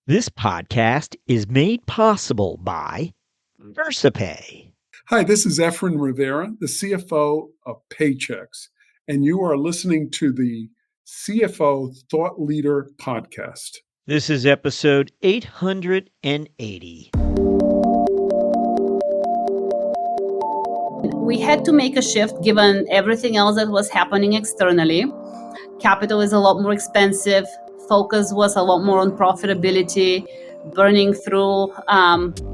This podcast is made possible by VersaPay. Hi, this is Efren Rivera, the CFO of Paychecks, and you are listening to the CFO Thought Leader Podcast. This is episode 880. We had to make a shift given everything else that was happening externally. Capital is a lot more expensive. Focus was a lot more on profitability, burning through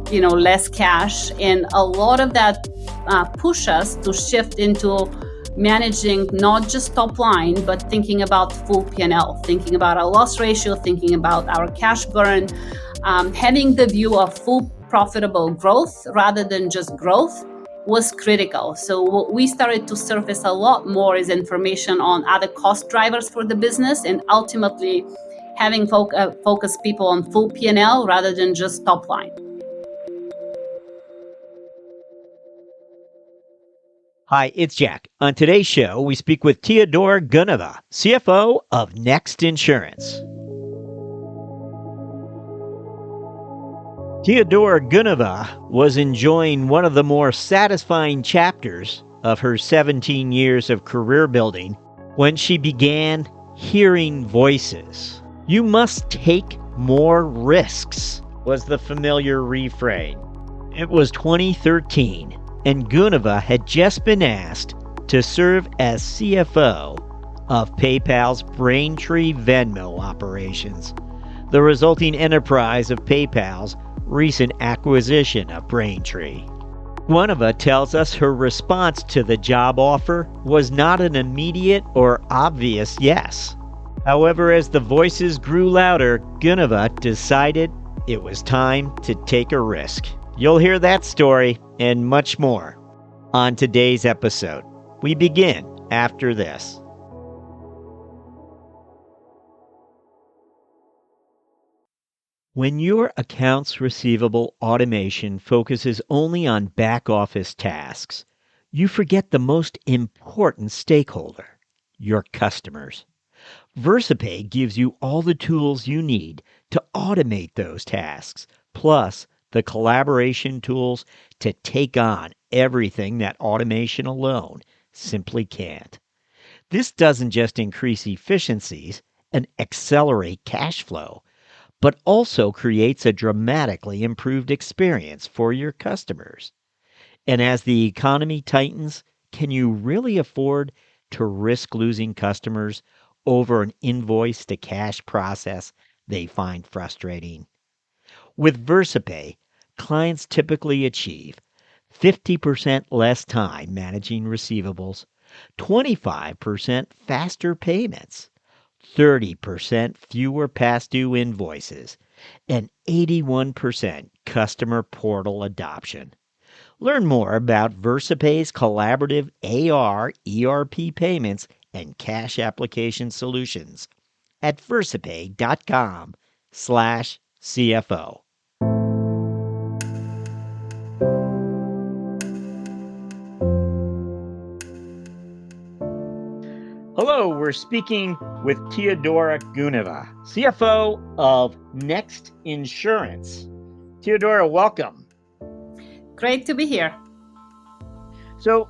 less cash, and a lot of that pushed us to shift into managing not just top line, but thinking about full P&L, thinking about our loss ratio, thinking about our cash burn, having the view of full profitable growth rather than just growth was critical. So what we started to surface a lot more is information on other cost drivers for the business, and ultimately having focus people on full P&L rather than just top line. Hi, it's Jack. On today's show, we speak with Teodora Gouneva, CFO of Next Insurance. Teodora Gouneva was enjoying one of the more satisfying chapters of her 17 years of career building when she began hearing voices. "You must take more risks," was the familiar refrain. It was 2013, and Gouneva had just been asked to serve as CFO of PayPal's Braintree Venmo operations, the resulting enterprise of PayPal's recent acquisition of Braintree. Gouneva tells us her response to the job offer was not an immediate or obvious yes. However, as the voices grew louder, Gouneva decided it was time to take a risk. You'll hear that story and much more on today's episode. We begin after this. When your accounts receivable automation focuses only on back office tasks, you forget the most important stakeholder, your customers. VersaPay gives you all the tools you need to automate those tasks, plus the collaboration tools to take on everything that automation alone simply can't. This doesn't just increase efficiencies and accelerate cash flow, but also creates a dramatically improved experience for your customers. And as the economy tightens, can you really afford to risk losing customers over an invoice-to-cash process they find frustrating? With VersaPay, clients typically achieve 50% less time managing receivables, 25% faster payments, 30% fewer past due invoices, and 81% customer portal adoption. Learn more about VersaPay's collaborative AR, ERP payments, and cash application solutions at versapay.com/CFO. Hello, we're speaking with Teodora Gouneva, CFO of Next Insurance. Teodora, welcome. Great to be here. So,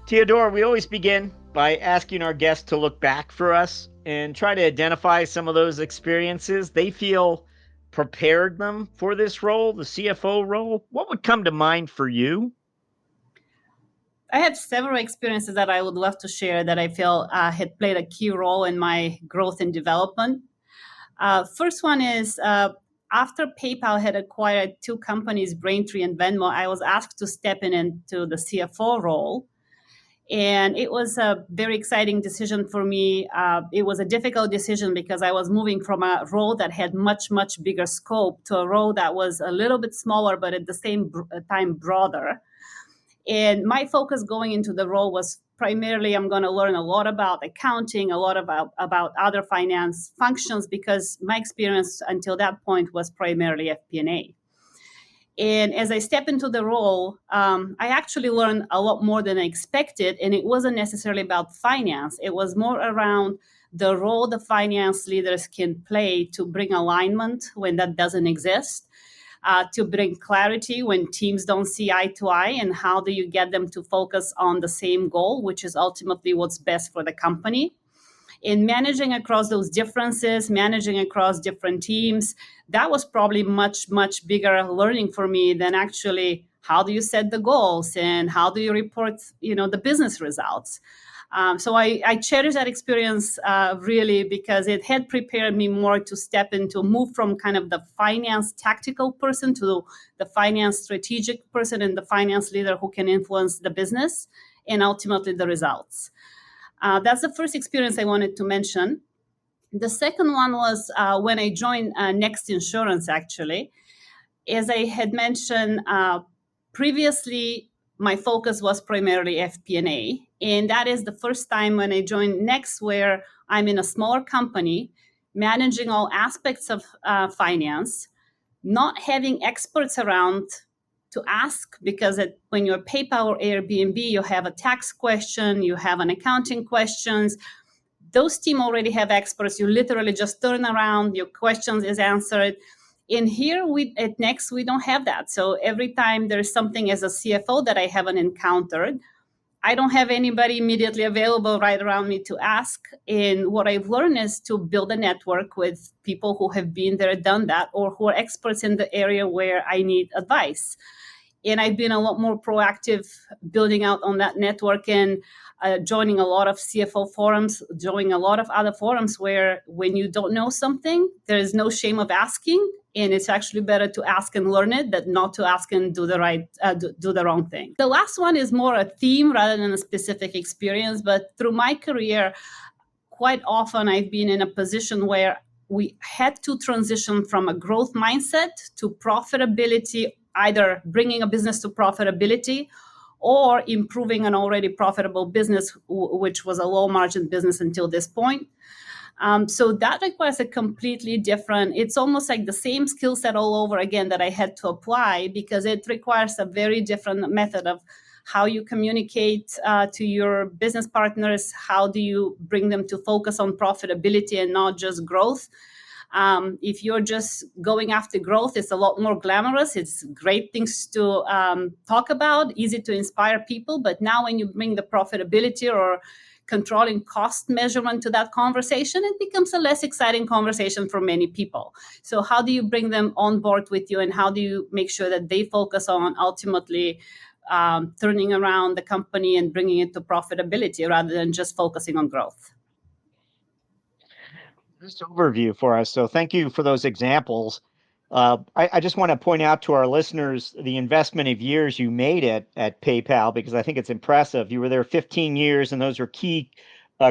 Teodora, we always begin by asking our guests to look back for us and try to identify some of those experiences they feel prepared them for this role, the CFO role. What would come to mind for you? I have several experiences that I would love to share that I feel had played a key role in my growth and development. First one is after PayPal had acquired two companies, Braintree and Venmo, I was asked to step into the CFO role. And it was a very exciting decision for me. It was a difficult decision because I was moving from a role that had much, much bigger scope to a role that was a little bit smaller, but at the same time broader. And my focus going into the role was primarily I'm going to learn a lot about accounting, a lot about other finance functions, because my experience until that point was primarily FP&A. And as I step into the role, I actually learned a lot more than I expected. And it wasn't necessarily about finance. It was more around the role the finance leaders can play to bring alignment when that doesn't exist, to bring clarity when teams don't see eye to eye, and how do you get them to focus on the same goal, which is ultimately what's best for the company. In managing across those differences, managing across different teams, that was probably much bigger learning for me than actually how do you set the goals and how do you report, the business results. So I cherish that experience really, because it had prepared me more to move from kind of the finance tactical person to the finance strategic person and the finance leader who can influence the business and ultimately the results. That's the first experience I wanted to mention. The second one was when I joined Next Insurance, actually. As I had mentioned previously, my focus was primarily FP&A. And that is the first time when I joined Next where I'm in a smaller company, managing all aspects of finance, not having experts around to ask, because when you're PayPal or Airbnb, you have a tax question, you have an accounting questions. Those team already have experts. You literally just turn around, your questions is answered. In here, at Next, we don't have that. So every time there's something as a CFO that I haven't encountered, I don't have anybody immediately available right around me to ask. And what I've learned is to build a network with people who have been there, done that, or who are experts in the area where I need advice. And I've been a lot more proactive building out on that network and joining a lot of CFO forums, joining a lot of other forums where when you don't know something, there is no shame of asking. And it's actually better to ask and learn it than not to ask and do the wrong thing. The last one is more a theme rather than a specific experience. But through my career, quite often I've been in a position where we had to transition from a growth mindset to profitability, either bringing a business to profitability or improving an already profitable business, which was a low margin business until this point. So that requires a completely different, it's almost like the same skill set all over again that I had to apply, because it requires a very different method of how you communicate to your business partners, how do you bring them to focus on profitability and not just growth. If you're just going after growth, it's a lot more glamorous. It's great things to talk about, easy to inspire people. But now when you bring the profitability or controlling cost measurement to that conversation, it becomes a less exciting conversation for many people. So how do you bring them on board with you, and how do you make sure that they focus on ultimately turning around the company and bringing it to profitability rather than just focusing on growth? This overview for us. So thank you for those examples. I just want to point out to our listeners the investment of years you made at PayPal, because I think it's impressive. You were there 15 years, and those are key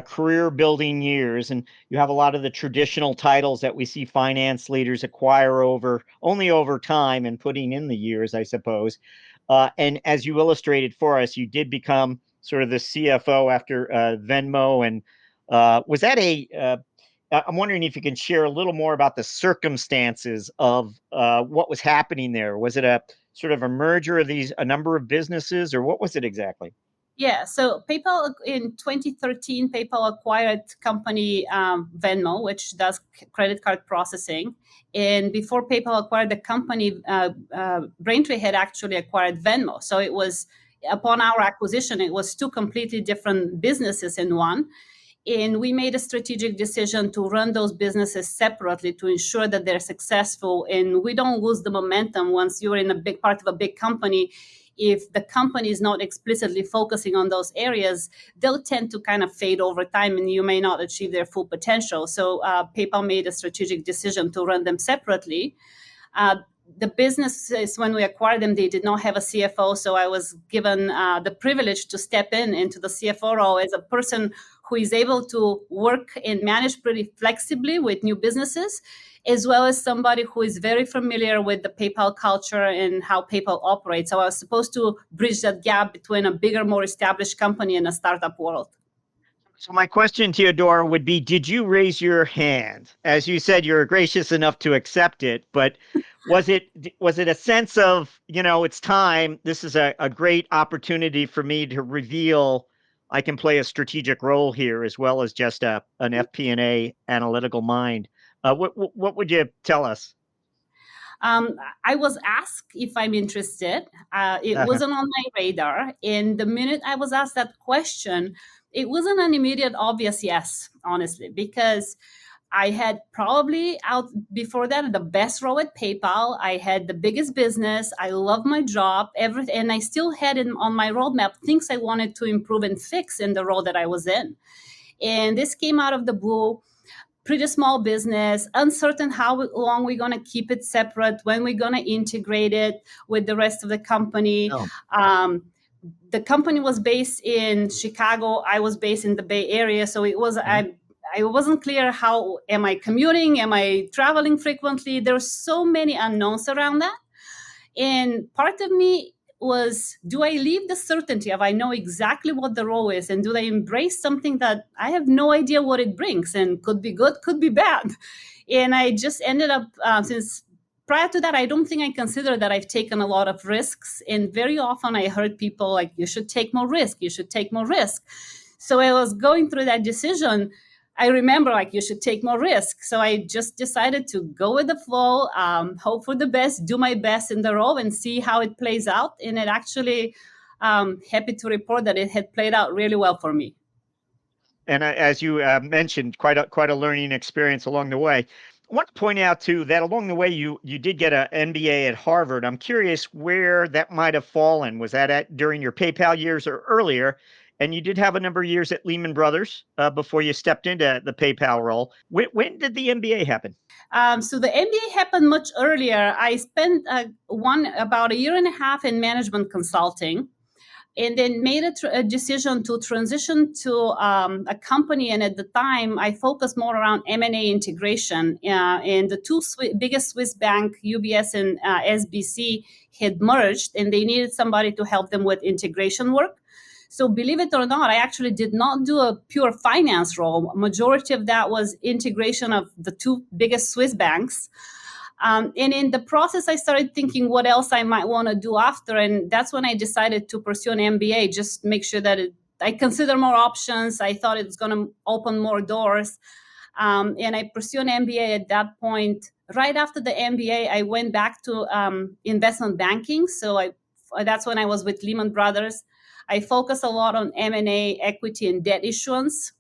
career building years. And you have a lot of the traditional titles that we see finance leaders acquire only over time and putting in the years, I suppose. And as you illustrated for us, you did become sort of the CFO after Venmo. And was that I'm wondering if you can share a little more about the circumstances of what was happening there. Was it a sort of a merger of a number of businesses, or what was it exactly? Yeah, so PayPal in 2013, PayPal acquired company Venmo, which does credit card processing. And before PayPal acquired the company, Braintree had actually acquired Venmo. So it was, upon our acquisition, it was two completely different businesses in one. And we made a strategic decision to run those businesses separately to ensure that they're successful and we don't lose the momentum once you're in a big part of a big company. If the company is not explicitly focusing on those areas, they'll tend to kind of fade over time and you may not achieve their full potential. So PayPal made a strategic decision to run them separately. The businesses, when we acquired them, they did not have a CFO. So I was given the privilege to step into the CFO role as a person who is able to work and manage pretty flexibly with new businesses, as well as somebody who is very familiar with the PayPal culture and how PayPal operates. So I was supposed to bridge that gap between a bigger, more established company and a startup world. So my question, Teodora, would be, did you raise your hand? As you said, you're gracious enough to accept it, but was it a sense of, it's time, this is a great opportunity for me to reveal I can play a strategic role here as well as just an FP&A analytical mind. What would you tell us? I was asked if I'm interested. It Uh-huh. wasn't on my radar. And the minute I was asked that question, it wasn't an immediate obvious yes, honestly, because I had probably out before that the best role at PayPal. I had the biggest business. I love my job, everything, and I still had on my roadmap things I wanted to improve and fix in the role that I was in. And this came out of the blue. Pretty small business, uncertain how long we're going to keep it separate, when we're going to integrate it with the rest of the company. Oh. The company was based in Chicago. I was based in the Bay Area, so it was I wasn't clear how am I commuting, am I traveling frequently. There were so many unknowns around that, and part of me was, do I leave the certainty of I know exactly what the role is, and do I embrace something that I have no idea what it brings and could be good, could be bad? And I just ended up, since prior to that, I don't think I consider that I've taken a lot of risks. And very often I heard people like, you should take more risk, you should take more risk. So I was going through that decision. I remember like you should take more risk. So I just decided to go with the flow, hope for the best, do my best in the role and see how it plays out. And it actually, happy to report that it had played out really well for me. And as you mentioned, quite a learning experience along the way. I want to point out too that along the way you did get an MBA at Harvard. I'm curious where that might have fallen. Was that during your PayPal years or earlier? And you did have a number of years at Lehman Brothers before you stepped into the PayPal role. When did the MBA happen? So the MBA happened much earlier. I spent about a year and a half in management consulting, and then made a decision to transition to a company. And at the time, I focused more around M&A integration. And the two biggest Swiss bank, UBS and SBC, had merged, and they needed somebody to help them with integration work. So believe it or not, I actually did not do a pure finance role. Majority of that was integration of the two biggest Swiss banks. And in the process, I started thinking what else I might want to do after. And that's when I decided to pursue an MBA, just make sure that I consider more options. I thought it was going to open more doors. And I pursued an MBA at that point. Right after the MBA, I went back to investment banking. So that's when I was with Lehman Brothers. I focused a lot on M&A, equity, and debt issuance.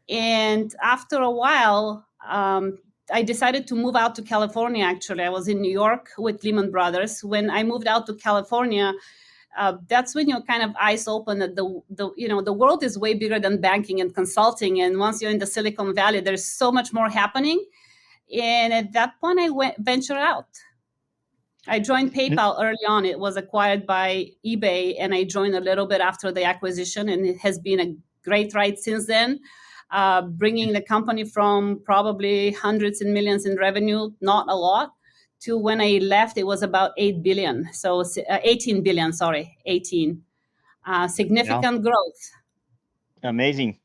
And after a while, I decided to move out to California. Actually, I was in New York with Lehman Brothers. When I moved out to California, that's when your kind of eyes open that the world is way bigger than banking and consulting. And once you're in the Silicon Valley, there's so much more happening. And at that point, I ventured out. I joined PayPal early on. It was acquired by eBay, and I joined a little bit after the acquisition, and it has been a great ride since then, bringing the company from probably hundreds and millions in revenue, not a lot, to when I left, it was about 8 billion. So 18 billion, sorry, 18. Significant growth. Amazing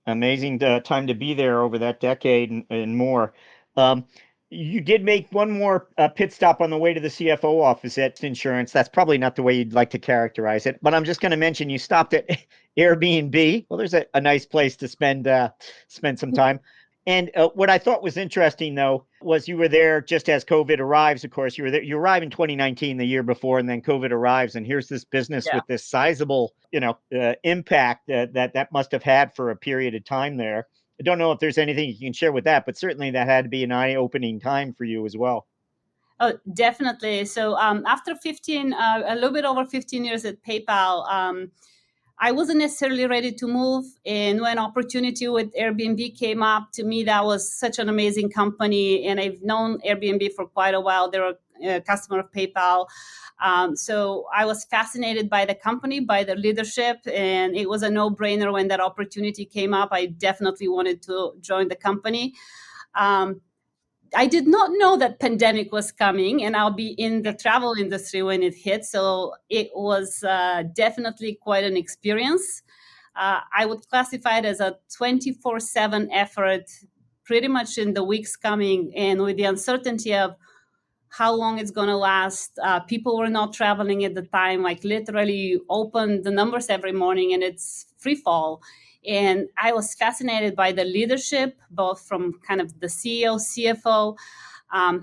time to be there over that decade and more. You did make one more pit stop on the way to the CFO office at Insurance. That's probably not the way you'd like to characterize it, but I'm just going to mention you stopped at Airbnb. Well, there's a nice place to spend some time. And what I thought was interesting, though, was you were there just as COVID arrives. Of course, you were there. You arrived in 2019, the year before, and then COVID arrives. And here's this business with this sizable, impact that must have had for a period of time there. I don't know if there's anything you can share with that, but certainly that had to be an eye-opening time for you as well. Oh, definitely. So after a little bit over 15 years at PayPal, I wasn't necessarily ready to move. And when opportunity with Airbnb came up, to me, that was such an amazing company. And I've known Airbnb for quite a while. They're a customer of PayPal. So I was fascinated by the company, by the leadership. And it was a no-brainer when that opportunity came up. I definitely wanted to join the company. I did not know that pandemic was coming, and I'll be in the travel industry when it hit. So it was definitely quite an experience. I would classify it as a 24/7 effort, pretty much in the weeks coming. And with the uncertainty of how long it's going to last. People were not traveling at the time. Like literally you open the numbers every morning and it's free fall. And I was fascinated by the leadership, both from kind of the CEO, CFO,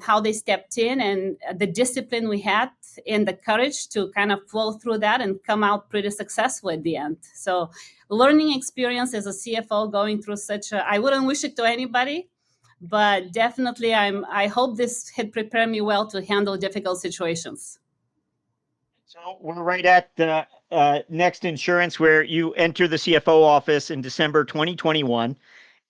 how they stepped in, and the discipline we had and the courage to kind of flow through that and come out pretty successful at the end. So learning experience as a CFO going through I wouldn't wish it to anybody, but definitely I hope this had prepared me well to handle difficult situations. So we're right at the Next Insurance, where you enter the CFO office in December 2021.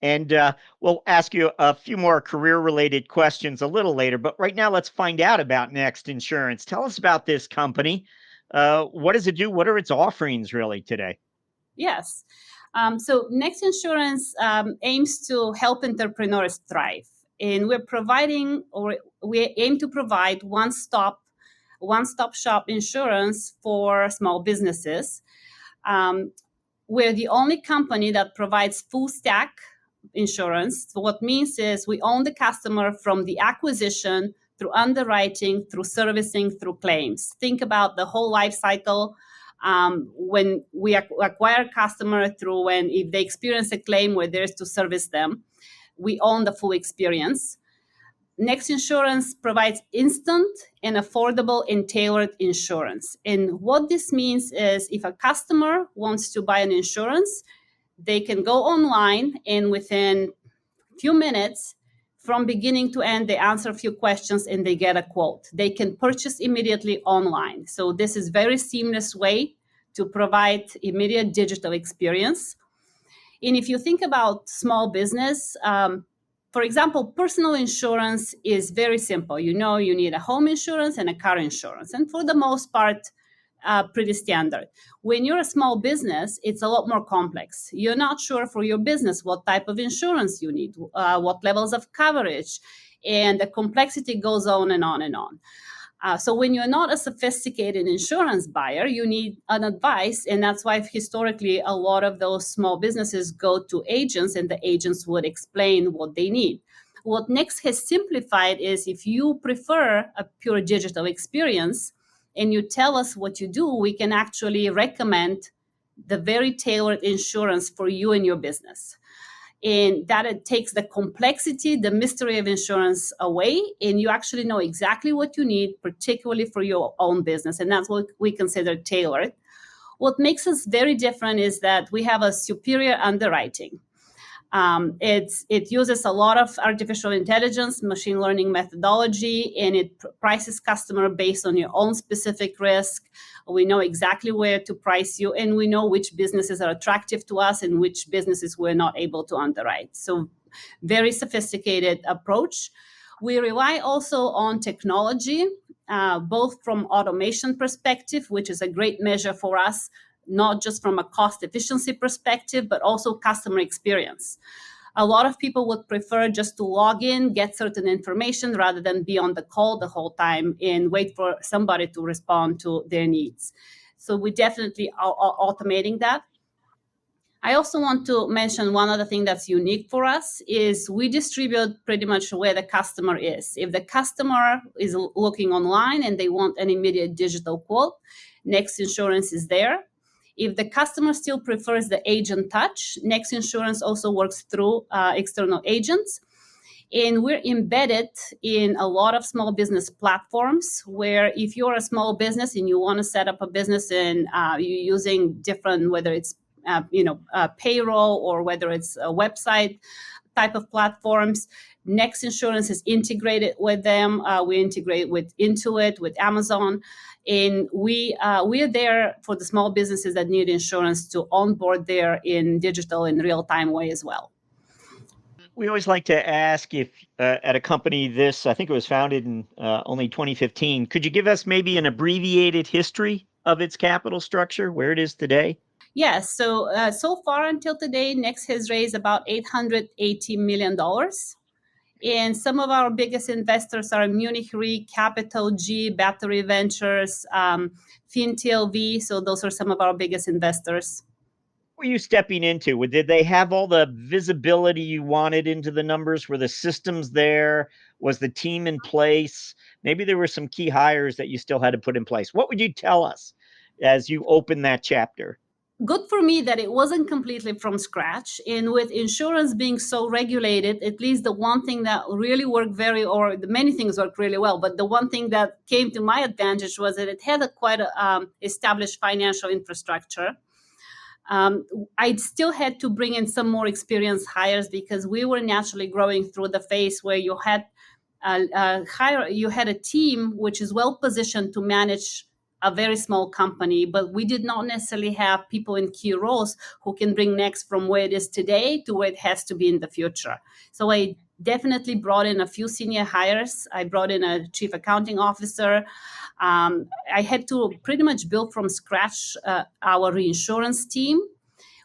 And we'll ask you a few more career-related questions a little later. But right now, let's find out about Next Insurance. Tell us about this company. What does it do? What are its offerings really today? Yes. So Next Insurance aims to help entrepreneurs thrive. And we aim to provide one-stop shop insurance for small businesses. We're the only company that provides full stack insurance. So what means is we own the customer from the acquisition through underwriting, through servicing, through claims. Think about the whole life cycle. When we acquire a customer through if they experience a claim, we're there to service them. We own the full experience. Next Insurance provides instant and affordable and tailored insurance. And what this means is if a customer wants to buy an insurance, they can go online and within a few minutes, from beginning to end, they answer a few questions and they get a quote. They can purchase immediately online. So this is very seamless way to provide immediate digital experience. And if you think about small business, for example, personal insurance is very simple. You need a home insurance and a car insurance. And for the most part, pretty standard. When you're a small business, it's a lot more complex. You're not sure for your business what type of insurance you need, what levels of coverage, and the complexity goes on and on and on. So when you're not a sophisticated insurance buyer, you need an advice, and that's why historically a lot of those small businesses go to agents, and the agents would explain what they need. What Next has simplified is if you prefer a pure digital experience and you tell us what you do, we can actually recommend the very tailored insurance for you and your business. And that it takes the complexity, the mystery of insurance away, and you actually know exactly what you need, particularly for your own business. And that's what we consider tailored. What makes us very different is that we have a superior underwriting. It uses a lot of artificial intelligence, machine learning methodology, and it prices customer based on your own specific risk. We know exactly where to price you, and we know which businesses are attractive to us and which businesses we're not able to underwrite. So very sophisticated approach. We rely also on technology, both from automation perspective, which is a great measure for us, not just from a cost efficiency perspective, but also customer experience. A lot of people would prefer just to log in, get certain information rather than be on the call the whole time and wait for somebody to respond to their needs. So we definitely are automating that. I also want to mention one other thing that's unique for us is we distribute pretty much where the customer is. If the customer is looking online and they want an immediate digital quote, Next Insurance is there. If the customer still prefers the agent touch, Next Insurance also works through external agents. And we're embedded in a lot of small business platforms where if you're a small business and you want to set up a business and you're using different, whether it's payroll or whether it's a website type of platforms, Next Insurance is integrated with them. We integrate with Intuit, with Amazon. And we are there for the small businesses that need insurance to onboard there in digital and real-time way as well. We always like to ask if at a company I think it was founded in only 2015, could you give us maybe an abbreviated history of its capital structure, where it is today? Yes. So far until today, Next has raised about $880 million. And some of our biggest investors are Munich Re, Capital G, Battery Ventures, FinTLV. So those are some of our biggest investors. What were you stepping into? Did they have all the visibility you wanted into the numbers? Were the systems there? Was the team in place? Maybe there were some key hires that you still had to put in place. What would you tell us as you open that chapter? Good for me that it wasn't completely from scratch. And with insurance being so regulated, at least the one thing that really worked many things worked really well, but the one thing that came to my advantage was that it had a quite established financial infrastructure. I still had to bring in some more experienced hires because we were naturally growing through the phase where you had a team which is well positioned to manage a very small company, but we did not necessarily have people in key roles who can bring next from where it is today to where it has to be in the future. So I definitely brought in a few senior hires. I brought in a chief accounting officer. I had to pretty much build from scratch our reinsurance team.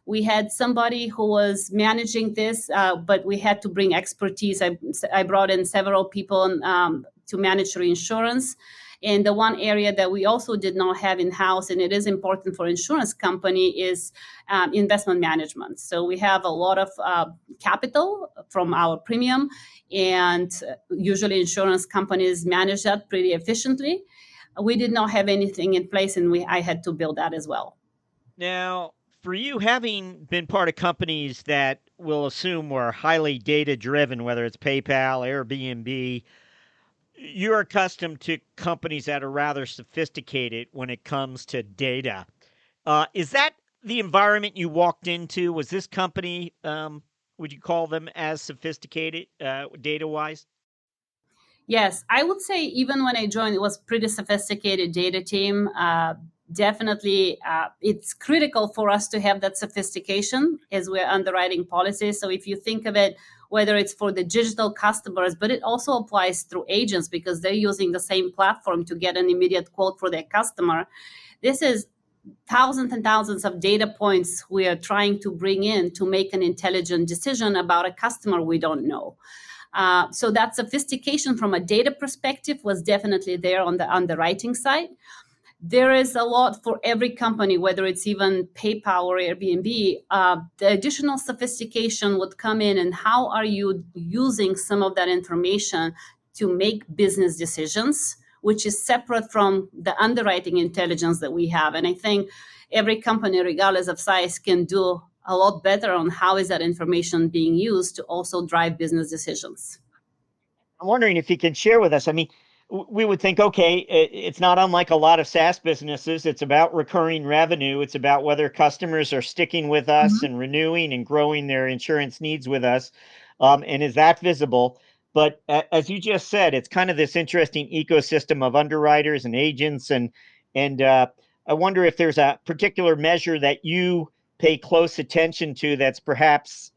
We had somebody who was managing this, but we had to bring expertise. I brought in several people to manage reinsurance. And the one area that we also did not have in-house, and it is important for insurance company, is investment management. So we have a lot of capital from our premium, and usually insurance companies manage that pretty efficiently. We did not have anything in place, and I had to build that as well. Now, for you, having been part of companies that we'll assume were highly data-driven, whether it's PayPal, Airbnb, you're accustomed to companies that are rather sophisticated when it comes to data. Is that the environment you walked into? Was this company, would you call them as sophisticated data-wise? Yes, I would say even when I joined, it was pretty sophisticated data team. Definitely, it's critical for us to have that sophistication as we're underwriting policies. So if you think of it, whether it's for the digital customers, but it also applies through agents because they're using the same platform to get an immediate quote for their customer. This is thousands and thousands of data points we are trying to bring in to make an intelligent decision about a customer we don't know. So that sophistication from a data perspective was definitely there on the underwriting side. There is a lot for every company, whether it's even PayPal or Airbnb. The additional sophistication would come in, and how are you using some of that information to make business decisions, which is separate from the underwriting intelligence that we have. And I think every company, regardless of size, can do a lot better on how is that information being used to also drive business decisions. I'm wondering if you can share with us. I mean, we would think, okay, it's not unlike a lot of SaaS businesses. It's about recurring revenue. It's about whether customers are sticking with us and renewing and growing their insurance needs with us. And is that visible? But as you just said, it's kind of this interesting ecosystem of underwriters and agents. And I wonder if there's a particular measure that you pay close attention to that's perhaps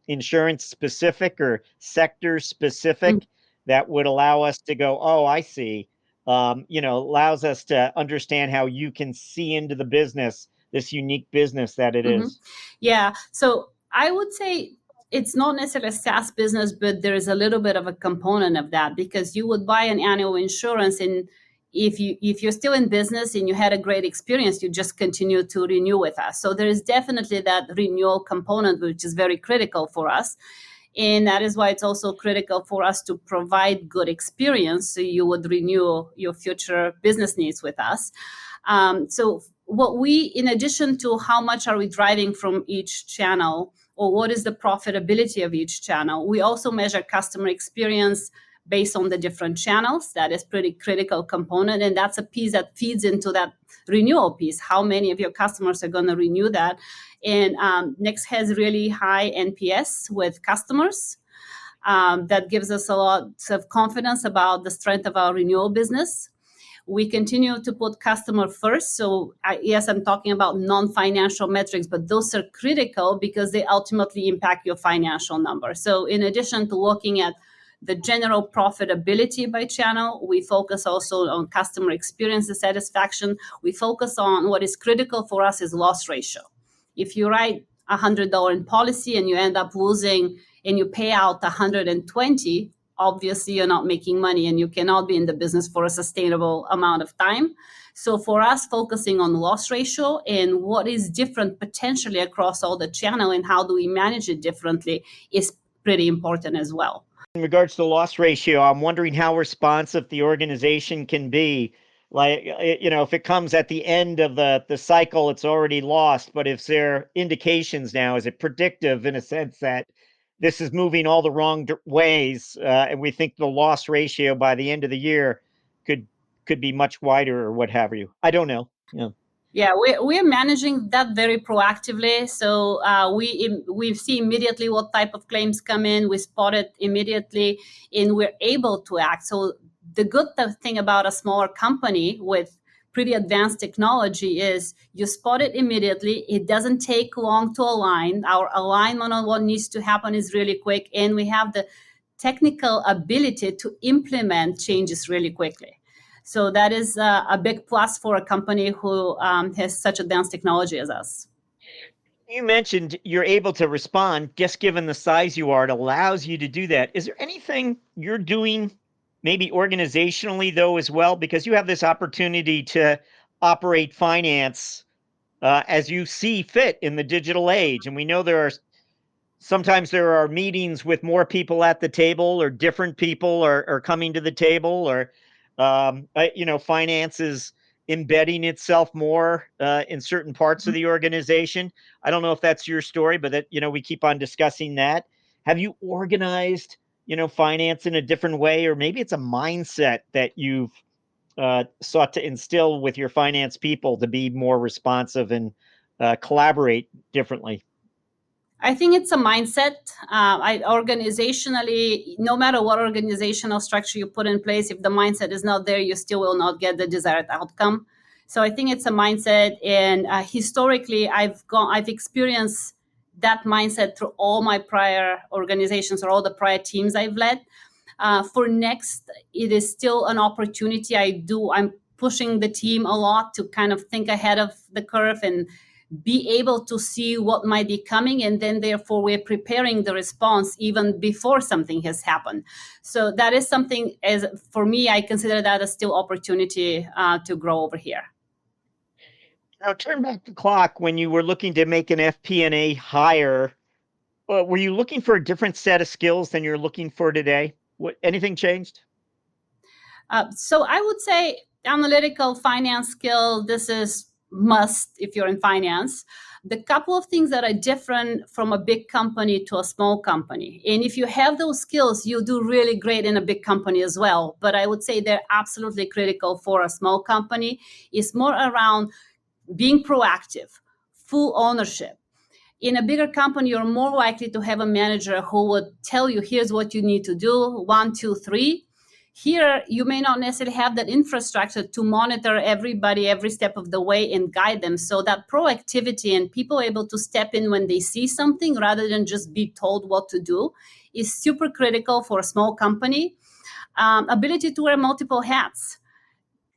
insurance specific or sector specific that would allow us to go, oh, I see, allows us to understand how you can see into the business, this unique business that it is. Yeah. So I would say it's not necessarily a SaaS business, but there is a little bit of a component of that because you would buy an annual insurance, and if you're still in business and you had a great experience, you just continue to renew with us. So there is definitely that renewal component, which is very critical for us. And that is why it's also critical for us to provide good experience so you would renew your future business needs with us. So what we, in addition to how much are we driving from each channel or what is the profitability of each channel, we also measure customer experience based on the different channels. That is pretty critical component. And that's a piece that feeds into that renewal piece. How many of your customers are going to renew that? And Next has really high NPS with customers. That gives us a lot of confidence about the strength of our renewal business. We continue to put customer first. So yes, I'm talking about non-financial metrics, but those are critical because they ultimately impact your financial number. So in addition to looking at the general profitability by channel, we focus also on customer experience and satisfaction. We focus on what is critical for us is loss ratio. If you write $100 in policy and you end up losing and you pay out $120, obviously you're not making money and you cannot be in the business for a sustainable amount of time. So for us, focusing on loss ratio and what is different potentially across all the channel and how do we manage it differently is pretty important as well. In regards to the loss ratio, I'm wondering how responsive the organization can be. Like, if it comes at the end of the cycle, it's already lost. But if there are indications now, is it predictive in a sense that this is moving all the wrong ways, and we think the loss ratio by the end of the year could be much wider or what have you? I don't know. Yeah. Yeah, we're managing that very proactively. So we see immediately what type of claims come in. We spot it immediately, and we're able to act. So the good thing about a smaller company with pretty advanced technology is you spot it immediately. It doesn't take long to align. Our alignment on what needs to happen is really quick, and we have the technical ability to implement changes really quickly. So that is a big plus for a company who has such advanced technology as us. You mentioned you're able to respond just given the size you are. It allows you to do that. Is there anything you're doing, maybe organizationally, though, as well? Because you have this opportunity to operate finance as you see fit in the digital age. And we know sometimes there are meetings with more people at the table, or different people are coming to the table, or finance is embedding itself more in certain parts of the organization. I don't know if that's your story, but that we keep on discussing that. Have you organized finance in a different way, or maybe it's a mindset that you've sought to instill with your finance people to be more responsive and collaborate differently? I think it's a mindset. Organizationally, no matter what organizational structure you put in place, if the mindset is not there, you still will not get the desired outcome. So I think it's a mindset, and historically, I've experienced that mindset through all my prior organizations or all the prior teams I've led. For next, it is still an opportunity. I'm pushing the team a lot to kind of think ahead of the curve and be able to see what might be coming, and then therefore we're preparing the response even before something has happened. So that is something, as for me, I consider that a still opportunity to grow over here. Now turn back the clock when you were looking to make an FP&A hire. Were you looking for a different set of skills than you're looking for today? Anything changed? So I would say analytical finance skill, this is must if you're in finance. The couple of things that are different from a big company to a small company. And if you have those skills, you do really great in a big company as well. But I would say they're absolutely critical for a small company. It's more around being proactive, full ownership. In a bigger company, you're more likely to have a manager who would tell you, here's what you need to do, 1, 2, 3. Here, you may not necessarily have that infrastructure to monitor everybody every step of the way and guide them. So that proactivity and people able to step in when they see something rather than just be told what to do is super critical for a small company. Ability to wear multiple hats.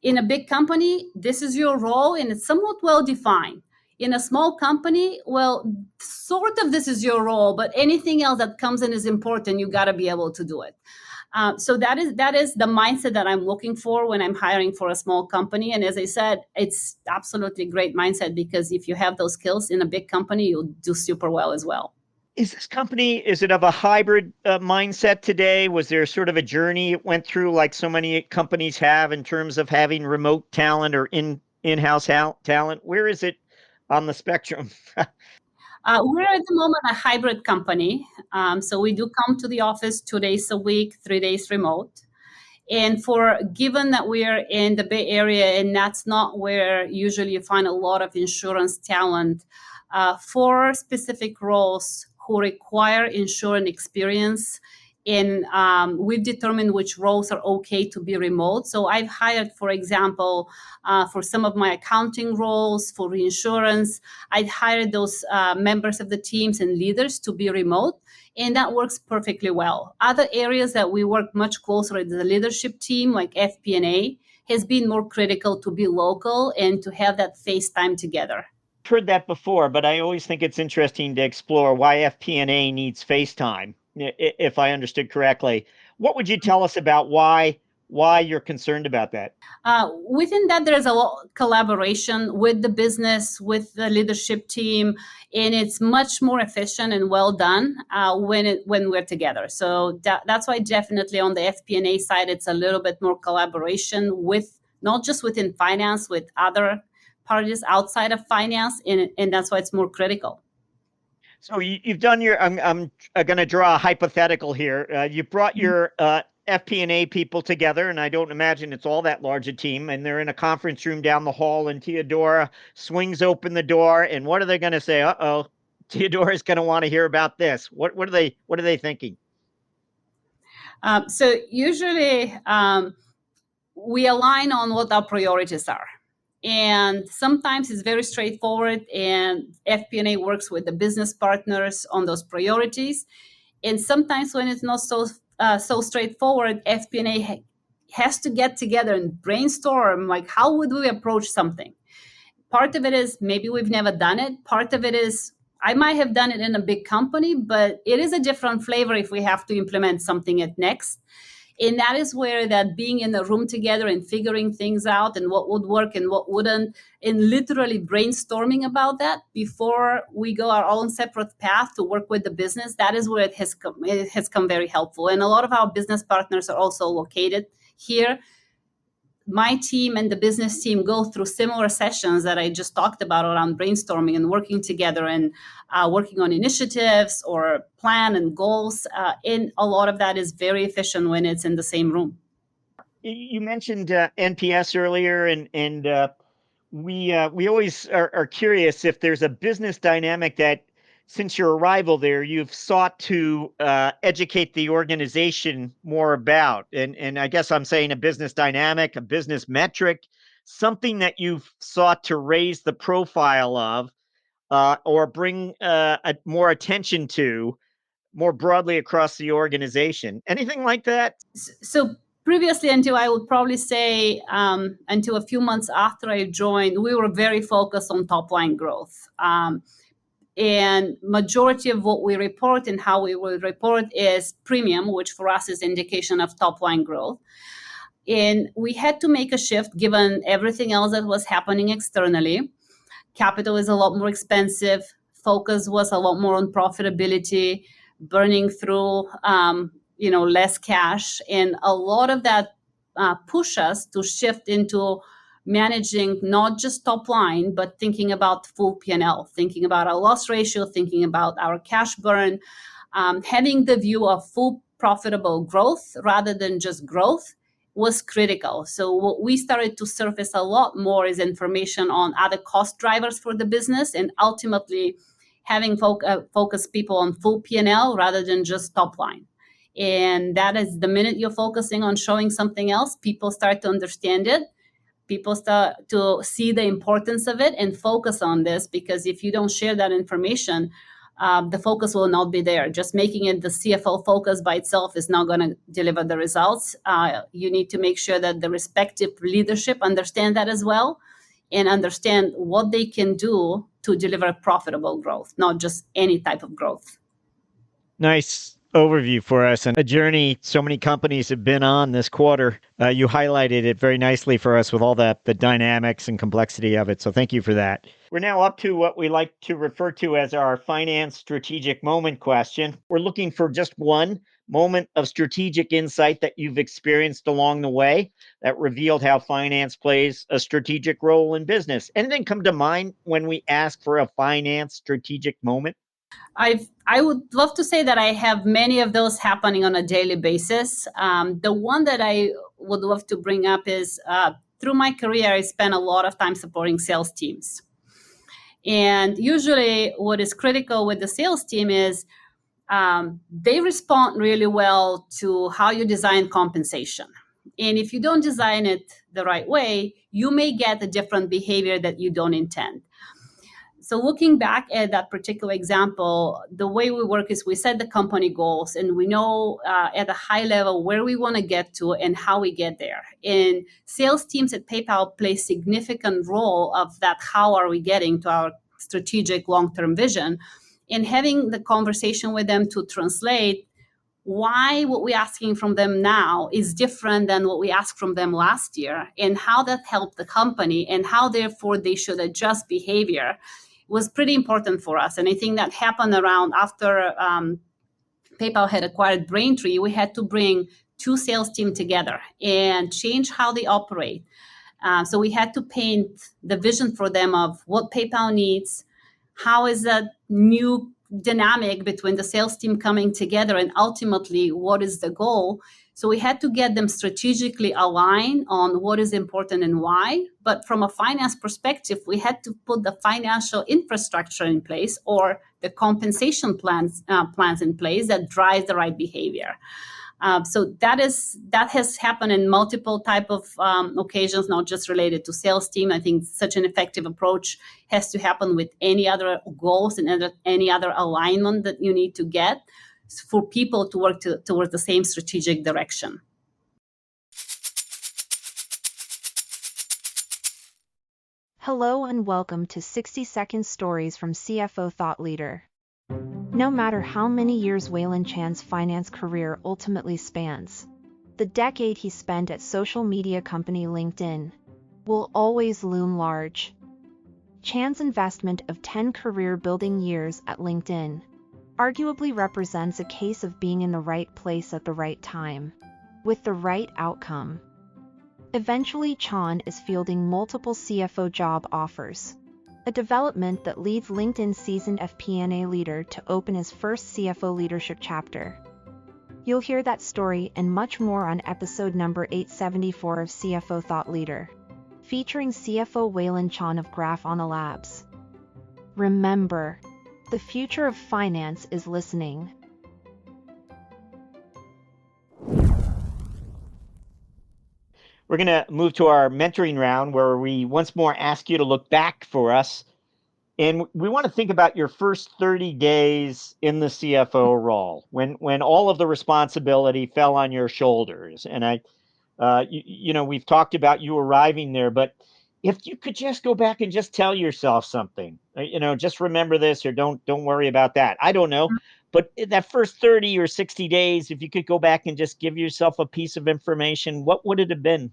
In a big company, this is your role and it's somewhat well defined. In a small company, well, sort of this is your role, but anything else that comes in is important. You got to be able to do it. So that is the mindset that I'm looking for when I'm hiring for a small company. And as I said, it's absolutely great mindset, because if you have those skills in a big company, you'll do super well as well. Is it of a hybrid mindset today? Was there sort of a journey it went through like so many companies have in terms of having remote talent or in-house talent? Where is it on the spectrum? We're at the moment a hybrid company. So we do come to the office 2 days a week, 3 days remote. And given that we're in the Bay Area and that's not where usually you find a lot of insurance talent, for specific roles who require insurance experience, and we've determined which roles are okay to be remote. So I've hired, for example, for some of my accounting roles, for reinsurance, I've hired those members of the teams and leaders to be remote, and that works perfectly well. Other areas that we work much closer with the leadership team, like FP&A, has been more critical to be local and to have that face time together. Heard that before, but I always think it's interesting to explore why FP&A needs FaceTime, if I understood correctly. What would you tell us about why why you're concerned about that. Within that, there's a lot of collaboration with the business, with the leadership team, and it's much more efficient and well done when we're together. So that's why definitely on the FP&A side, it's a little bit more collaboration with not just within finance, with other parties outside of finance, and that's why it's more critical. So you've done your. I'm going to draw a hypothetical here. You brought your FP&A people together, and I don't imagine it's all that large a team. And they're in a conference room down the hall, and Teodora swings open the door. And what are they going to say? Uh-oh, Teodora's going to want to hear about this. What are they thinking? So usually we align on what our priorities are. And sometimes it's very straightforward, and FP&A works with the business partners on those priorities. And sometimes when it's not so straightforward, FP&A has to get together and brainstorm, like, how would we approach something? Part of it is maybe we've never done it. Part of it is I might have done it in a big company, but it is a different flavor if we have to implement something at next. And that is where that being in the room together and figuring things out and what would work and what wouldn't, and literally brainstorming about that before we go our own separate path to work with the business, that is where it has come very helpful. And a lot of our business partners are also located here. My team and the business team go through similar sessions that I just talked about around brainstorming and working together and working on initiatives or plan and goals. And a lot of that is very efficient when it's in the same room. You mentioned NPS earlier, and we always are curious if there's a business dynamic that, since your arrival there, you've sought to educate the organization more about. And I guess I'm saying a business dynamic, a business metric, something that you've sought to raise the profile of or bring more attention to more broadly across the organization. Anything like that? So previously, until I would probably say until a few months after I joined, we were very focused on top line growth. And majority of what we report and how we will report is premium, which for us is indication of top line growth. And we had to make a shift given everything else that was happening externally. Capital is a lot more expensive. Focus was a lot more on profitability, burning through less cash. And a lot of that pushed us to shift into managing not just top line, but thinking about full P&L, thinking about our loss ratio, thinking about our cash burn, having the view of full profitable growth rather than just growth was critical. So what we started to surface a lot more is information on other cost drivers for the business, and ultimately having focus people on full P&L rather than just top line. And that is the minute you're focusing on showing something else, people start to understand it. People start to see the importance of it and focus on this, because if you don't share that information, the focus will not be there. Just making it the CFO focus by itself is not going to deliver the results. You need to make sure that the respective leadership understand that as well and understand what they can do to deliver profitable growth, not just any type of growth. Nice overview for us, and a journey so many companies have been on this quarter. You highlighted it very nicely for us with all the dynamics and complexity of it. So thank you for that. We're now up to what we like to refer to as our finance strategic moment question. We're looking for just one moment of strategic insight that you've experienced along the way that revealed how finance plays a strategic role in business. Anything come to mind when we ask for a finance strategic moment? I would love to say that I have many of those happening on a daily basis. The one that I would love to bring up is through my career, I spent a lot of time supporting sales teams. And usually what is critical with the sales team is they respond really well to how you design compensation. And if you don't design it the right way, you may get a different behavior that you don't intend. So looking back at that particular example, the way we work is we set the company goals and we know at a high level where we want to get to and how we get there. And sales teams at PayPal play a significant role of that. How are we getting to our strategic long-term vision? And having the conversation with them to translate why what we're asking from them now is different than what we asked from them last year, and how that helped the company, and how therefore they should adjust behavior was pretty important for us. And I think that happened around after PayPal had acquired Braintree. We had to bring two sales teams together and change how they operate. So we had to paint the vision for them of what PayPal needs, how is that new dynamic between the sales team coming together, and ultimately what is the goal. So we had to get them strategically aligned on what is important and why. But from a finance perspective, we had to put the financial infrastructure in place, or the compensation plans in place that drive the right behavior. So that has happened in multiple type of occasions, not just related to sales team. I think such an effective approach has to happen with any other goals and any other alignment that you need to get for people to work towards the same strategic direction. Hello and welcome to 60-second stories from CFO Thought Leader. No matter how many years Wayland Chan's finance career ultimately spans, the decade he spent at social media company LinkedIn will always loom large. Chan's investment of 10 career-building years at LinkedIn arguably represents a case of being in the right place at the right time, with the right outcome. Eventually, Chan is fielding multiple CFO job offers, a development that leads LinkedIn's seasoned FP&A leader to open his first CFO leadership chapter. You'll hear that story and much more on episode number 874 of CFO Thought Leader, featuring CFO Wayland Chan of Grafana Labs. Remember, the future of finance is listening. We're going to move to our mentoring round, where we once more ask you to look back for us. And we want to think about your first 30 days in the CFO role, when all of the responsibility fell on your shoulders. And we've talked about you arriving there, but if you could just go back and just tell yourself something, just remember this, or don't worry about that. I don't know. But in that first 30 or 60 days, if you could go back and just give yourself a piece of information, what would it have been?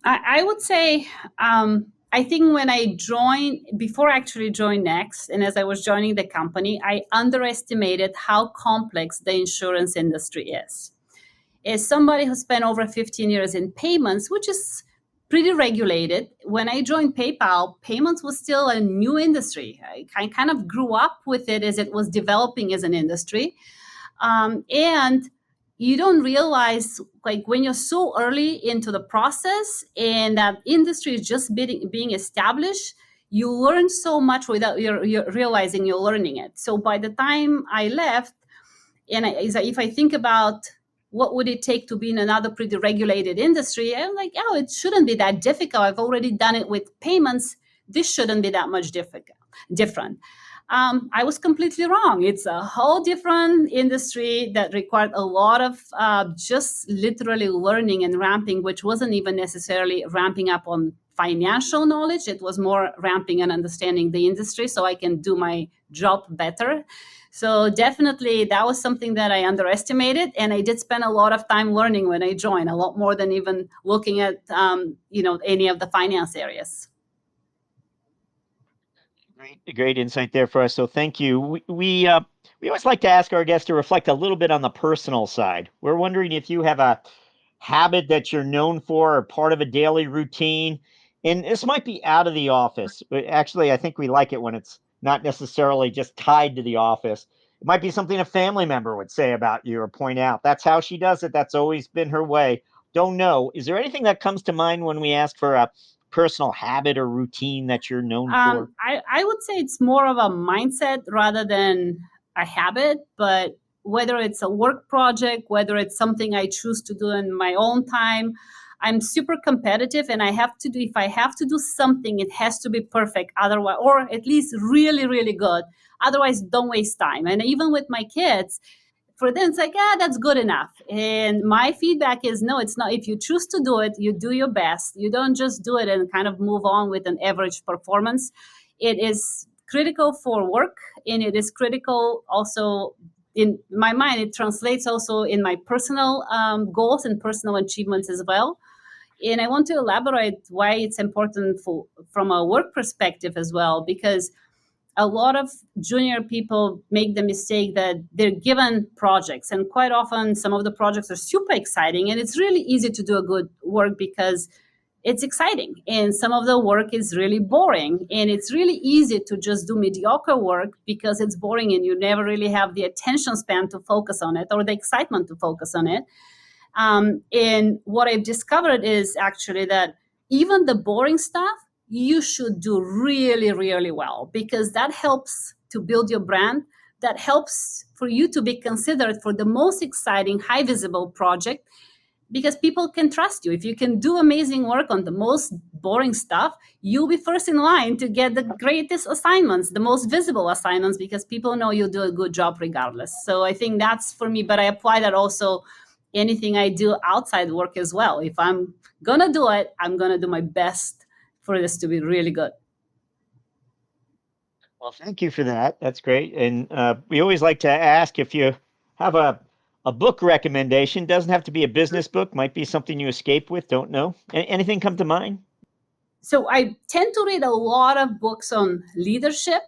I would say, I think when I joined, before I actually joined Next, and as I was joining the company, I underestimated how complex the insurance industry is. As somebody who spent over 15 years in payments, which is pretty regulated, when I joined PayPal, payments was still a new industry. I kind of grew up with it as it was developing as an industry. And you don't realize, like, when you're so early into the process and that industry is just being established, you learn so much without you're realizing you're learning it. So by the time I left, and if I think about what would it take to be in another pretty regulated industry, I'm like, oh, it shouldn't be that difficult. I've already done it with payments. This shouldn't be that much different. I was completely wrong. It's a whole different industry that required a lot of just literally learning and ramping, which wasn't even necessarily ramping up on financial knowledge. It was more ramping and understanding the industry so I can do my job better. So definitely that was something that I underestimated. And I did spend a lot of time learning when I joined, a lot more than even looking at, any of the finance areas. Great insight there for us. So thank you. We always like to ask our guests to reflect a little bit on the personal side. We're wondering if you have a habit that you're known for, or part of a daily routine. And this might be out of the office, but actually, I think we like it when it's not necessarily just tied to the office. It might be something a family member would say about you or point out. That's how she does it. That's always been her way. Don't know. Is there anything that comes to mind when we ask for a personal habit or routine that you're known for? I would say it's more of a mindset rather than a habit, but whether it's a work project, whether it's something I choose to do in my own time, I'm super competitive, and if I have to do something, it has to be perfect, otherwise, or at least really, really good. Otherwise, don't waste time. And even with my kids, for them, it's like, that's good enough. And my feedback is, no, it's not. If you choose to do it, you do your best. You don't just do it and kind of move on with an average performance. It is critical for work, and it is critical also in my mind, it translates also in my personal goals and personal achievements as well. And I want to elaborate why it's important from a work perspective as well, because a lot of junior people make the mistake that they're given projects, and quite often some of the projects are super exciting, and it's really easy to do a good work because it's exciting, and some of the work is really boring, and it's really easy to just do mediocre work because it's boring and you never really have the attention span to focus on it or the excitement to focus on it. And what I've discovered is actually that even the boring stuff you should do really, really well, because that helps to build your brand. That helps for you to be considered for the most exciting, high visible project, because people can trust you. If you can do amazing work on the most boring stuff, you'll be first in line to get the greatest assignments, the most visible assignments, because people know you'll do a good job regardless. So I think that's for me, but I apply that also anything I do outside work as well. If I'm going to do it, I'm going to do my best for this to be really good. Well, thank you for that. That's great. And we always like to ask if you have a book recommendation. Doesn't have to be a business book. Might be something you escape with. Don't know. Anything come to mind? So I tend to read a lot of books on leadership.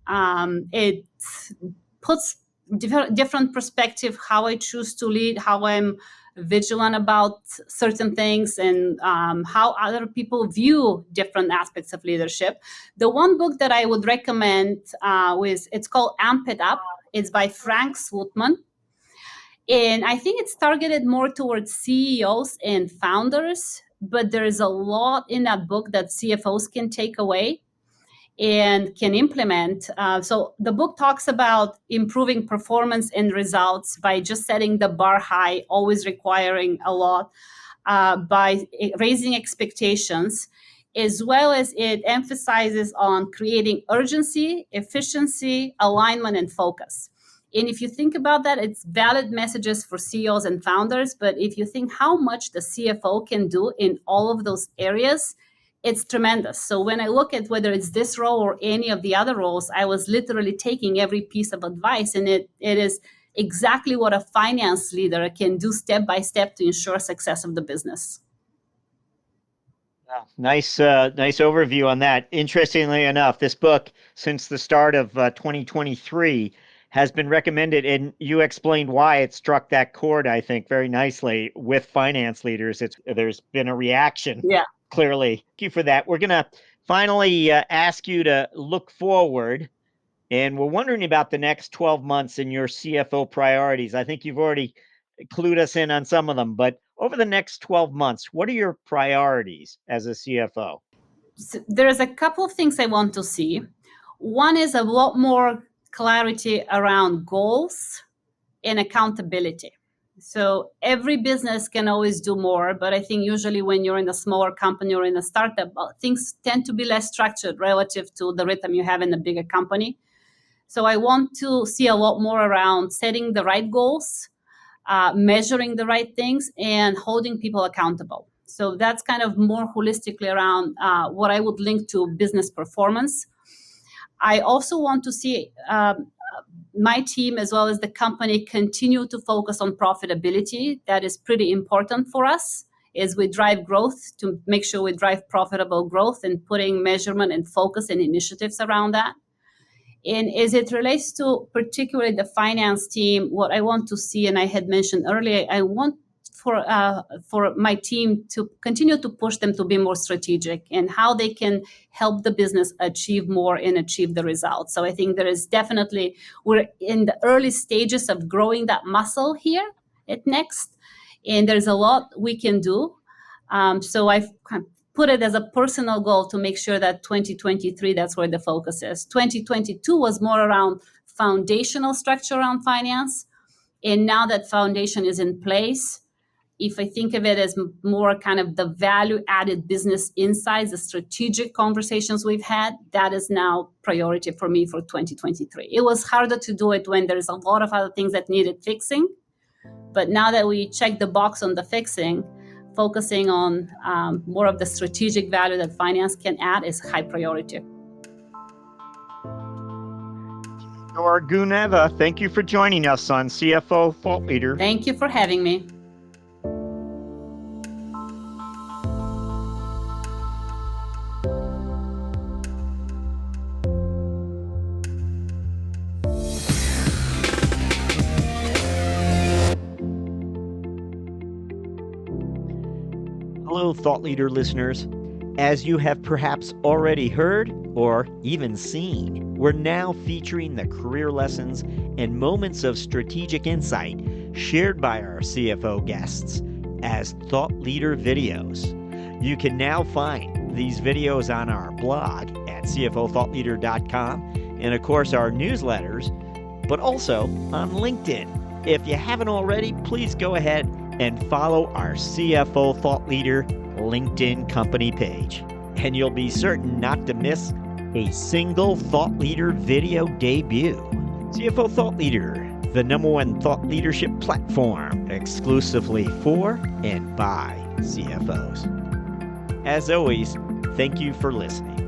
It puts different perspective, how I choose to lead, how I'm vigilant about certain things, and how other people view different aspects of leadership. The one book that I would recommend it's called Amp It Up. It's by Frank Swootman. And I think it's targeted more towards CEOs and founders, but there's a lot in that book that CFOs can take away and can implement. So the book talks about improving performance and results by just setting the bar high, always requiring a lot, by raising expectations, as well as it emphasizes on creating urgency, efficiency, alignment, and focus. And if you think about that, it's valid messages for CEOs and founders. But if you think how much the CFO can do in all of those areas, it's tremendous. So when I look at whether it's this role or any of the other roles, I was literally taking every piece of advice, and it is exactly what a finance leader can do step by step to ensure success of the business. Wow. Nice overview on that. Interestingly enough, this book, since the start of 2023, has been recommended, and you explained why it struck that chord, I think, very nicely with finance leaders. There's been a reaction. Yeah. Clearly. Thank you for that. We're going to finally ask you to look forward, and we're wondering about the next 12 months and your CFO priorities. I think you've already clued us in on some of them, but over the next 12 months, what are your priorities as a CFO? So there's a couple of things I want to see. One is a lot more clarity around goals and accountability. So every business can always do more, but I think usually when you're in a smaller company or in a startup, things tend to be less structured relative to the rhythm you have in a bigger company. So I want to see a lot more around setting the right goals, measuring the right things, and holding people accountable. So that's kind of more holistically around what I would link to business performance. I also want to see my team as well as the company continue to focus on profitability. That is pretty important for us as we drive growth, to make sure we drive profitable growth and putting measurement and focus and initiatives around that. And as it relates to particularly the finance team, what I want to see, and I had mentioned earlier, I want for my team to continue to push them to be more strategic and how they can help the business achieve more and achieve the results. So I think there is definitely, we're in the early stages of growing that muscle here at Next, and there's a lot we can do. So I've kind of put it as a personal goal to make sure that 2023, that's where the focus is. 2022 was more around foundational structure around finance. And now that foundation is in place, if I think of it as more kind of the value-added business insights, the strategic conversations we've had, that is now priority for me for 2023. It was harder to do it when there's a lot of other things that needed fixing. But now that we check the box on the fixing, focusing on more of the strategic value that finance can add is high priority. Teodora Gouneva, thank you for joining us on CFO Thought Leader. Thank you for having me. Hello, Thought Leader listeners. As you have perhaps already heard or even seen, we're now featuring the career lessons and moments of strategic insight shared by our CFO guests as Thought Leader videos. You can now find these videos on our blog at cfothoughtleader.com and, of course, our newsletters, but also on LinkedIn. If you haven't already, please go ahead and follow our CFO Thought Leader LinkedIn company page, and you'll be certain not to miss a single Thought Leader video debut. CFO Thought Leader, the #1 thought leadership platform exclusively for and by CFOs. As always, thank you for listening.